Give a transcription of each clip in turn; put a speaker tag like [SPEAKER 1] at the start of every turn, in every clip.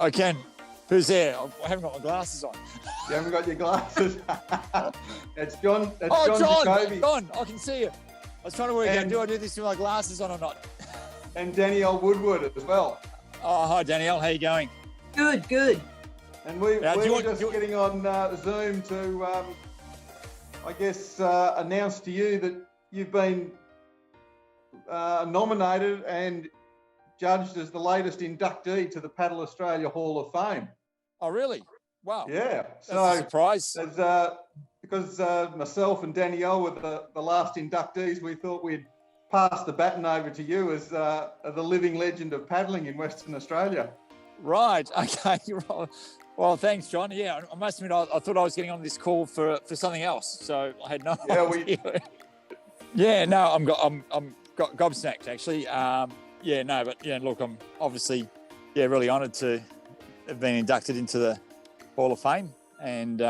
[SPEAKER 1] I can. Who's there? I haven't got my glasses on.
[SPEAKER 2] You haven't got your glasses? It's John. It's
[SPEAKER 1] John
[SPEAKER 2] Jacoby.
[SPEAKER 1] John, I can see you. I was trying to work out, do I do this with my glasses on or not?
[SPEAKER 2] And Danielle Woodward as well.
[SPEAKER 1] Oh, hi, Danielle. How you going?
[SPEAKER 3] Good.
[SPEAKER 2] And we're just getting on Zoom to, announce to you that you've been nominated and judged as the latest inductee to the Paddle Australia Hall of Fame.
[SPEAKER 1] Oh, really? Wow.
[SPEAKER 2] Yeah.
[SPEAKER 1] That's a surprise.
[SPEAKER 2] Because myself and Danielle were the last inductees, we thought we'd pass the baton over to you as the living legend of paddling in Western Australia.
[SPEAKER 1] Right. Okay. Well, thanks, John. Yeah, I must admit, I thought I was getting on this call for something else, so I had no idea. I'm gobsmacked actually. Look, I'm obviously really honoured to have been inducted into the Hall of Fame, and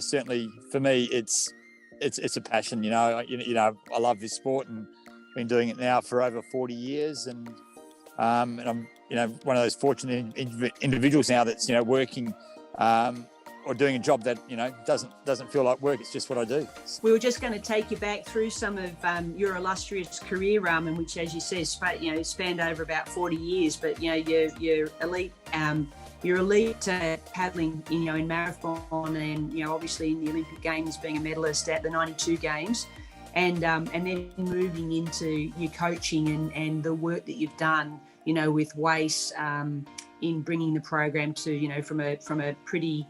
[SPEAKER 1] certainly for me, it's a passion. I love this sport and been doing it now for over 40 years, and I'm one of those fortunate individuals now that's working or doing a job that doesn't feel like work. It's just what I do.
[SPEAKER 3] We were just going to take you back through some of your illustrious career, Ramon, which, as you said, spanned over about 40 years. But you're elite. You're elite paddling, in marathon, and obviously in the Olympic Games, being a medalist at the '92 Games, and then moving into your coaching and the work that you've done, with WACE, in bringing the program to, from a pretty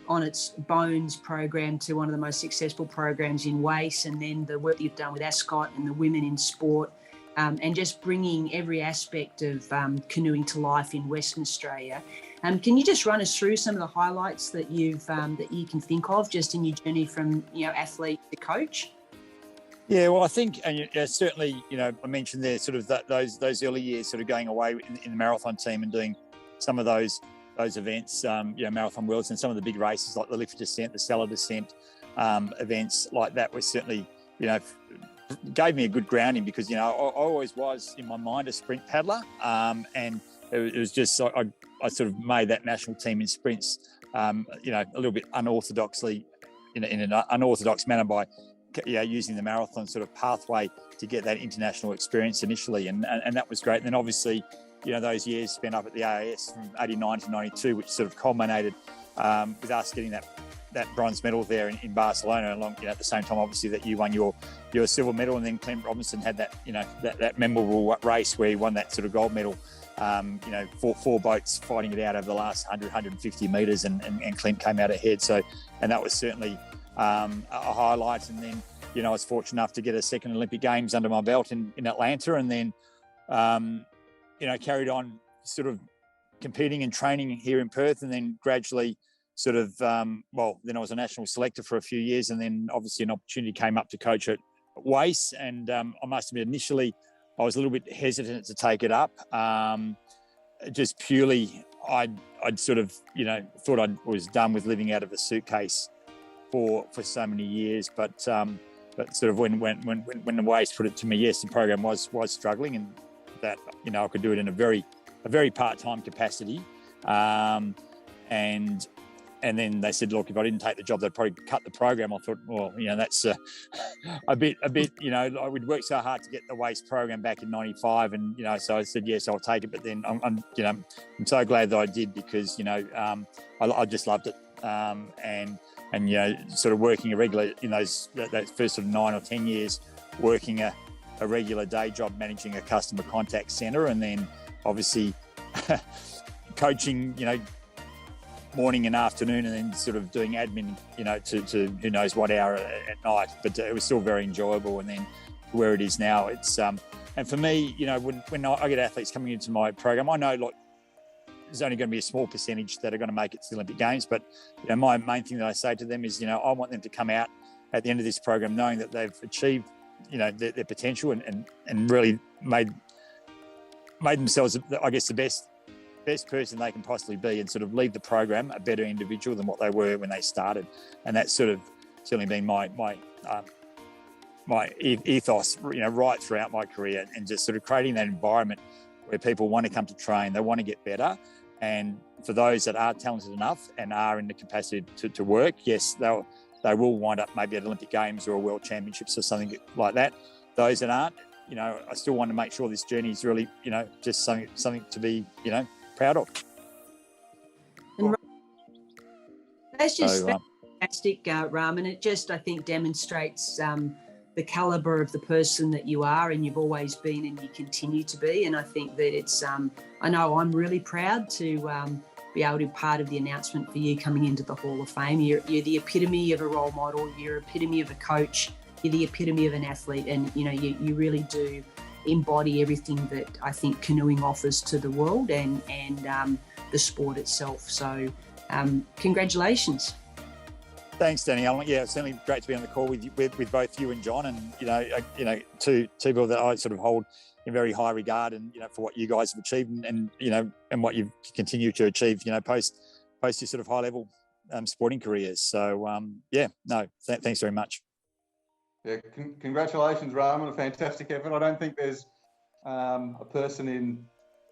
[SPEAKER 3] on its bones program to one of the most successful programs in WACE, and then the work you've done with Ascot and the women in sport, and just bringing every aspect of canoeing to life in Western Australia. Can you just run us through some of the highlights that you've that you can think of just in your journey from athlete to coach?
[SPEAKER 1] Yeah, well, I think, and certainly, I mentioned there sort of those early years, sort of going away in the marathon team and doing some of those events, Marathon Worlds, and some of the big races like the lift descent, the cellar descent, events like that was certainly, gave me a good grounding because, I always was in my mind a sprint paddler, and it was just, I sort of made that national team in sprints, a little bit unorthodoxly, in an unorthodox manner by, using the marathon sort of pathway to get that international experience initially, and that was great. And then obviously, those years spent up at the AIS from 89 to 92, which sort of culminated with us getting that bronze medal there in Barcelona, along, at the same time, obviously, that you won your silver medal, and then Clint Robinson had that, that memorable race where he won that sort of gold medal. Four boats fighting it out over the last 150 metres, and Clint came out ahead. So, and that was certainly a highlight. And then, I was fortunate enough to get a second Olympic Games under my belt in Atlanta, and then, carried on sort of competing and training here in Perth, and then gradually sort of, then I was a national selector for a few years, and then obviously an opportunity came up to coach at WACE, and I must admit initially I was a little bit hesitant to take it up, just purely I'd sort of, thought I was done with living out of a suitcase for so many years, but sort of when the WACE put it to me, yes, the program was struggling, and that I could do it in a very part-time capacity, and then they said, look, if I didn't take the job, they'd probably cut the program. I thought, well, that's a bit. We'd worked so hard to get the WACE program back in '95, and so I said yes, I'll take it. But then I'm so glad that I did, because I just loved it, and sort of working a regular in that first sort of 9 or 10 years, working a regular day job managing a customer contact center, and then obviously coaching, morning and afternoon, and then sort of doing admin, to who knows what hour at night. But it was still very enjoyable. And then where it is now, it's and for me, when I get athletes coming into my program, I know there's only going to be a small percentage that are going to make it to the Olympic Games. But my main thing that I say to them is, I want them to come out at the end of this program knowing that they've achieved their potential and really made themselves, I guess, the best person they can possibly be, and sort of leave the program a better individual than what they were when they started. And that's sort of certainly been my ethos, right throughout my career, and just sort of creating that environment where people want to come to train, they want to get better, And for those that are talented enough and are in the capacity to work, yes, they will wind up maybe at Olympic Games or World Championships or something like that. Those that aren't, I still want to make sure this journey is really, just something to be, proud of.
[SPEAKER 3] And that's just fantastic, Ramon. It just, I think, demonstrates the calibre of the person that you are and you've always been and you continue to be. And I think that it's, I know I'm really proud to be able to be part of the announcement for you coming into the Hall of Fame. You're the epitome of a role model. You're epitome of a coach. You're the epitome of an athlete. And, you really do embody everything that I think canoeing offers to the world and the sport itself. So congratulations.
[SPEAKER 1] Thanks, Danielle. Yeah, it's certainly great to be on the call with both you and John, and two people that I sort of hold in very high regard, and for what you guys have achieved, and what you've continued to achieve, post your sort of high level sporting careers. So thanks very much.
[SPEAKER 2] Yeah, congratulations, Ramon. A fantastic effort. I don't think there's a person in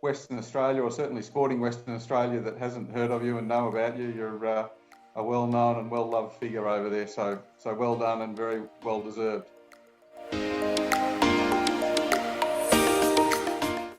[SPEAKER 2] Western Australia, or certainly sporting Western Australia, that hasn't heard of you and know about you. You're a well-known and well-loved figure over there. So well done and very well deserved.